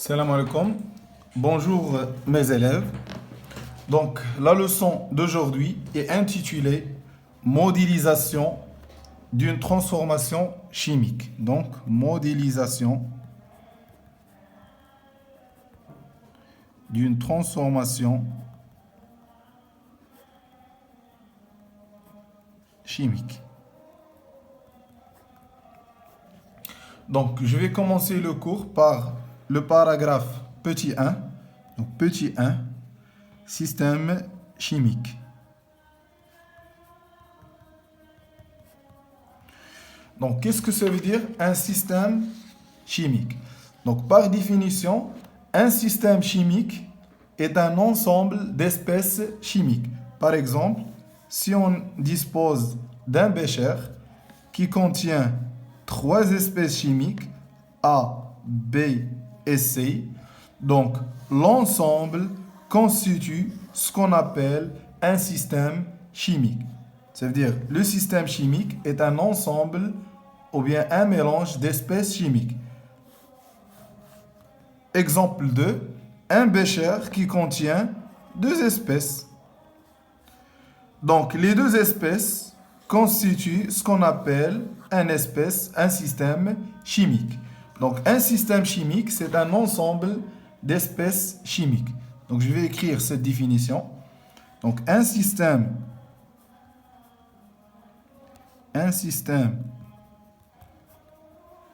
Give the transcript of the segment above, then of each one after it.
Salam alaikum. Bonjour mes élèves. Donc la leçon d'aujourd'hui est intitulée Modélisation d'une transformation chimique. Donc modélisation d'une transformation chimique. Donc je vais commencer le cours par le paragraphe petit 1. Donc petit 1, système chimique. Donc qu'est-ce que ça veut dire un système chimique? Donc par définition, un système chimique est un ensemble d'espèces chimiques. Par exemple, si on dispose d'un bécher qui contient trois espèces chimiques, A, B et C, donc l'ensemble constitue ce qu'on appelle un système chimique. Ça veut dire le système chimique est un ensemble ou bien un mélange d'espèces chimiques. Exemple 2, un bécher qui contient deux espèces. Donc les deux espèces constituent ce qu'on appelle un système chimique. Donc un système chimique, c'est un ensemble d'espèces chimiques. Donc je vais écrire cette définition. Donc un système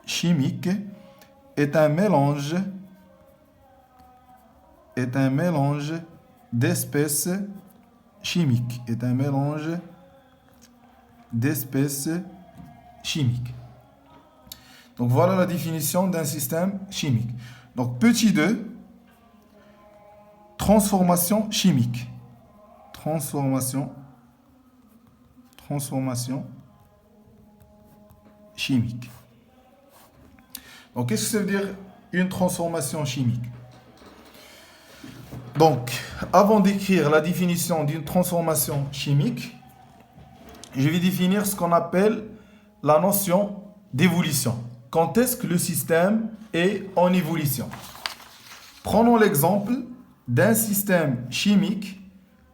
chimique est un mélange d'espèces chimiques. Donc voilà la définition d'un système chimique. Donc petit 2, transformation chimique. Transformation chimique. Donc qu'est-ce que ça veut dire une transformation chimique? Donc avant d'écrire la définition d'une transformation chimique, je vais définir ce qu'on appelle la notion d'évolution. Quand est-ce que le système est en évolution? Prenons l'exemple d'un système chimique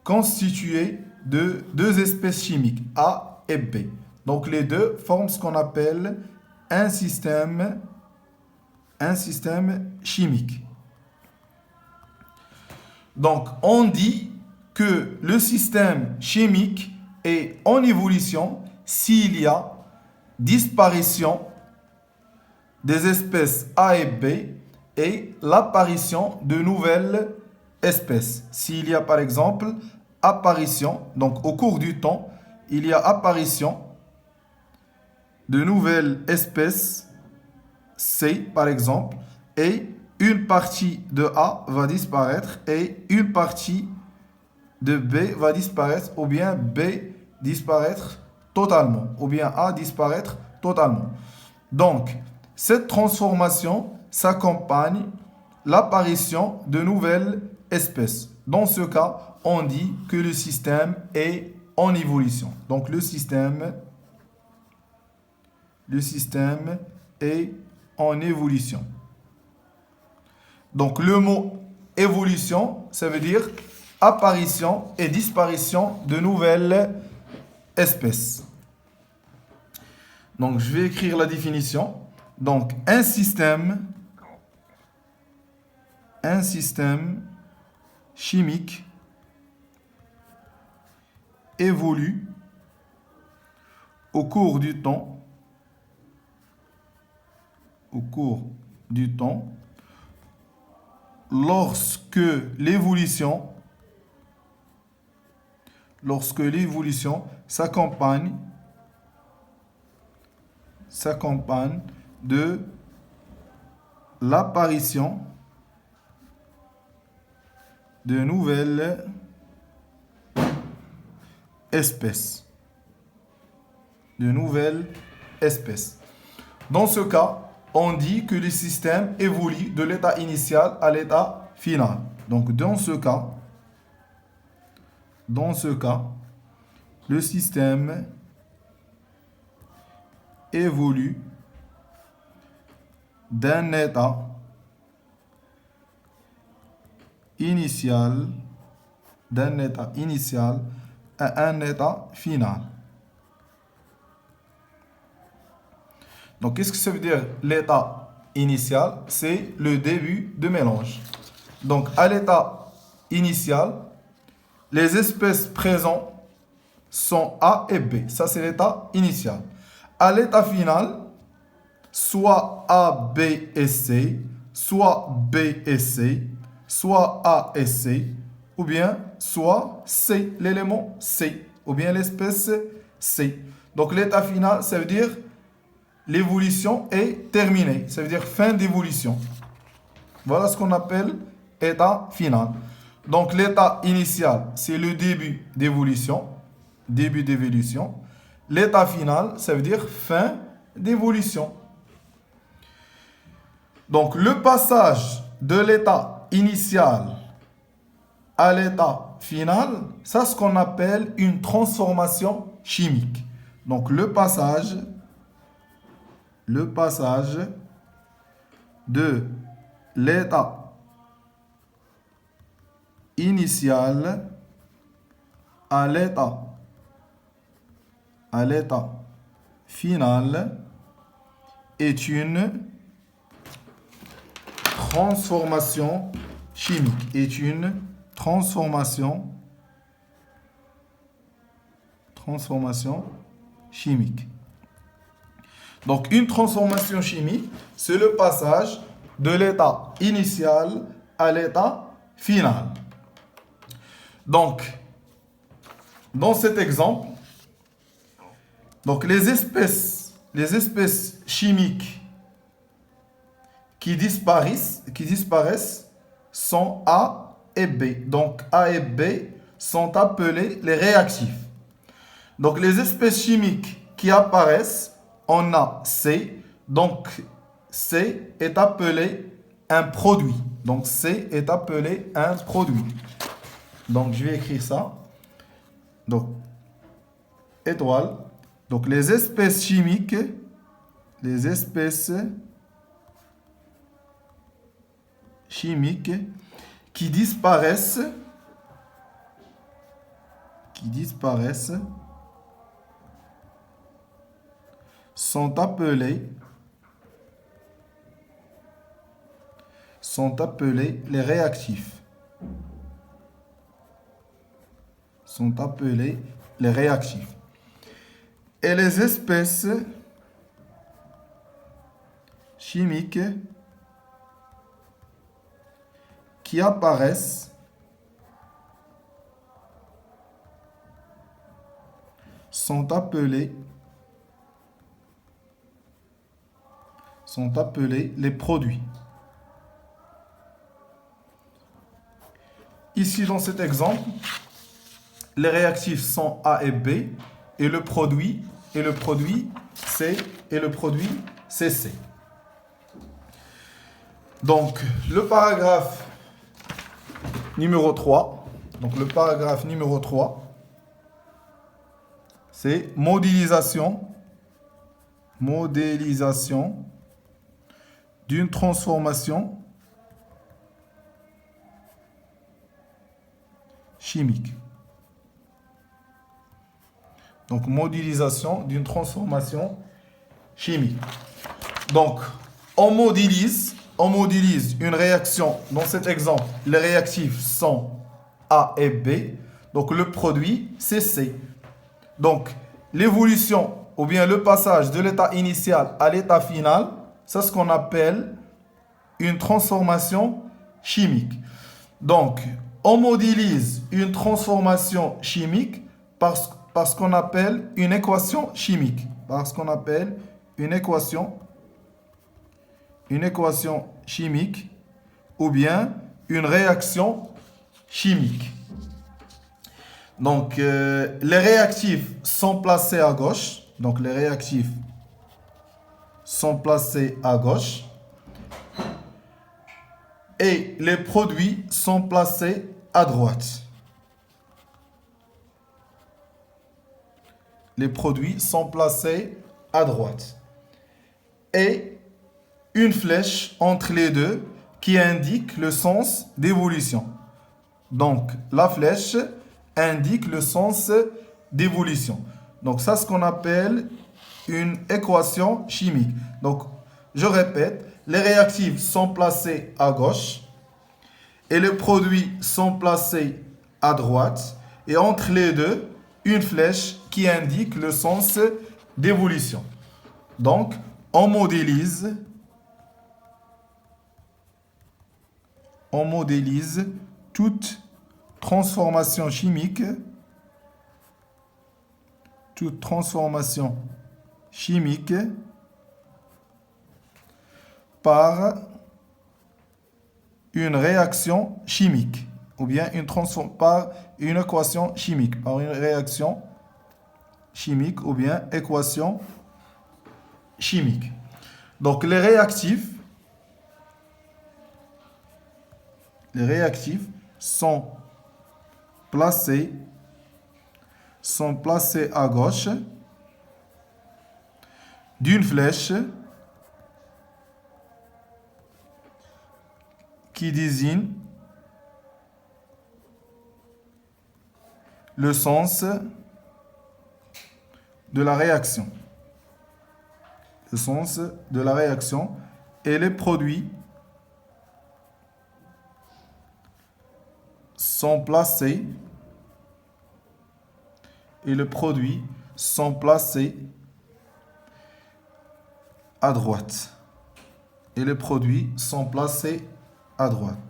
constitué de deux espèces chimiques, A et B. Donc les deux forment ce qu'on appelle un système chimique. Donc on dit que le système chimique est en évolution s'il y a disparition des espèces A et B et l'apparition de nouvelles espèces. S'il y a par exemple apparition, donc au cours du temps, il y a apparition de nouvelles espèces C par exemple, et une partie de A va disparaître et une partie de B va disparaître, ou bien B disparaître totalement, ou bien A disparaître totalement. Donc, cette transformation s'accompagne l'apparition de nouvelles espèces. Dans ce cas, on dit que le système est en évolution. Donc, le système est en évolution. Donc, le mot évolution, ça veut dire apparition et disparition de nouvelles espèces. Donc, je vais écrire la définition. Donc, un système chimique évolue au cours du temps, lorsque l'évolution s'accompagne de l'apparition de nouvelles espèces. Dans ce cas, on dit que le système évolue de l'état initial à l'état final. Donc dans ce cas, le système évolue d'un état initial, d'un état initial à un état final. Donc, qu'est-ce que ça veut dire l'état initial? C'est le début de mélange. Donc, à l'état initial, les espèces présentes sont A et B. Ça, c'est l'état initial. À l'état final, soit A, B et C, soit B et C, soit A et C, ou bien soit C, l'élément C, ou bien l'espèce C. Donc l'état final, ça veut dire l'évolution est terminée, ça veut dire fin d'évolution. Voilà ce qu'on appelle état final. Donc l'état initial, c'est le début d'évolution, L'état final, ça veut dire fin d'évolution. Donc le passage de l'état initial à l'état final, ça c'est ce qu'on appelle une transformation chimique. Donc le passage de l'état initial à l'état final est une transformation chimique. Donc, une transformation chimique, c'est le passage de l'état initial à l'état final. Donc, dans cet exemple, donc les espèces chimiques qui disparaissent sont A et B. Donc, A et B sont appelés les réactifs. Donc, les espèces chimiques qui apparaissent, on a C. Donc, C est appelé un produit. Donc, C est appelé un produit. Donc, je vais écrire ça. Donc, étoile. Donc, les espèces chimiques qui disparaissent sont appelés les réactifs. Et les espèces chimiques qui apparaissent sont appelés les produits. Ici, dans cet exemple, les réactifs sont A et B, et le produit c'est C. Donc, le paragraphe numéro 3, c'est modélisation d'une transformation chimique. Donc, modélisation d'une transformation chimique. Donc, on modélise une réaction. Dans cet exemple, les réactifs sont A et B. Donc, le produit, c'est C. Donc, l'évolution ou bien le passage de l'état initial à l'état final, c'est ce qu'on appelle une transformation chimique. Donc, on modélise une transformation chimique parce qu'on appelle une équation chimique. Une équation chimique ou bien une réaction chimique. Donc, les réactifs sont placés à gauche. Et les produits sont placés à droite. Et une flèche entre les deux qui indique le sens d'évolution. Donc, la flèche indique le sens d'évolution. Donc, ça, c'est ce qu'on appelle une équation chimique. Donc, je répète, les réactifs sont placés à gauche et les produits sont placés à droite. Et entre les deux, une flèche qui indique le sens d'évolution. Donc, on modélise toute transformation chimique par une réaction chimique ou bien par une équation chimique, par une réaction chimique ou bien équation chimique. Donc les réactifs sont placés à gauche d'une flèche qui désigne le sens de la réaction. Le sens de la réaction et les produits sont placés à droite.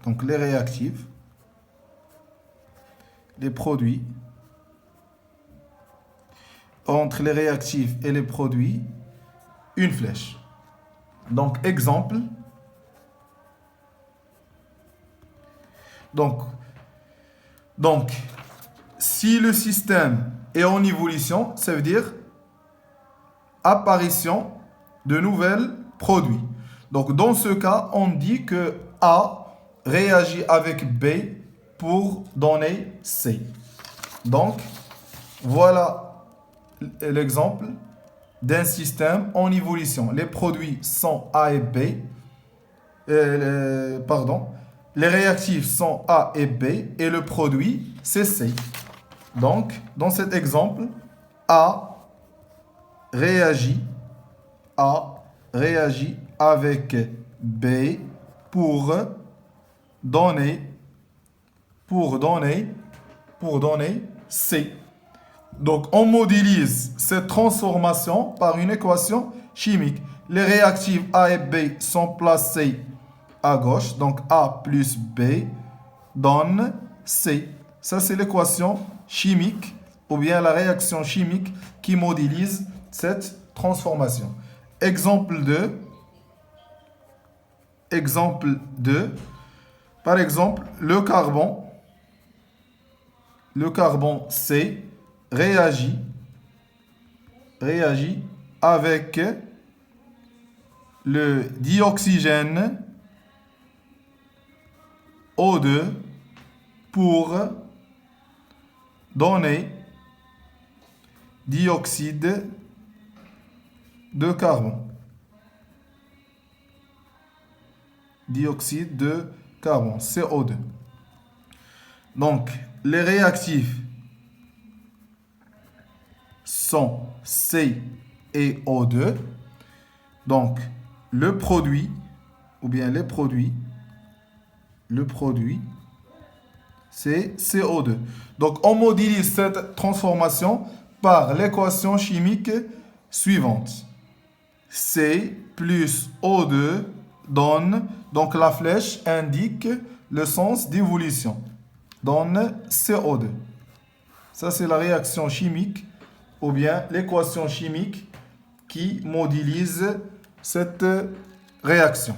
Donc les réactifs, les produits, entre les réactifs et les produits, une flèche. Donc exemple. Donc, si le système est en évolution, ça veut dire apparition de nouveaux produits. Donc, dans ce cas, on dit que A réagit avec B pour donner C. Donc, voilà l'exemple d'un système en évolution. Les produits sont A et B. Les réactifs sont A et B et le produit, c'est C. Donc, dans cet exemple, A réagit avec B pour donner C. Donc, on modélise cette transformation par une équation chimique. Les réactifs A et B sont placés à gauche, donc A plus B donne C. Ça, c'est l'équation chimique ou bien la réaction chimique qui modélise cette transformation. Exemple 2. Par exemple, le carbone C réagit avec le dioxygène O2 pour donner dioxyde de carbone. Dioxyde de carbone, CO2. Donc, les réactifs sont C et O2. Donc, le produit, c'est CO2. Donc, on modélise cette transformation par l'équation chimique suivante. C plus O2 donne, donc la flèche indique le sens d'évolution, donne CO2. Ça, c'est la réaction chimique ou bien l'équation chimique qui modélise cette réaction.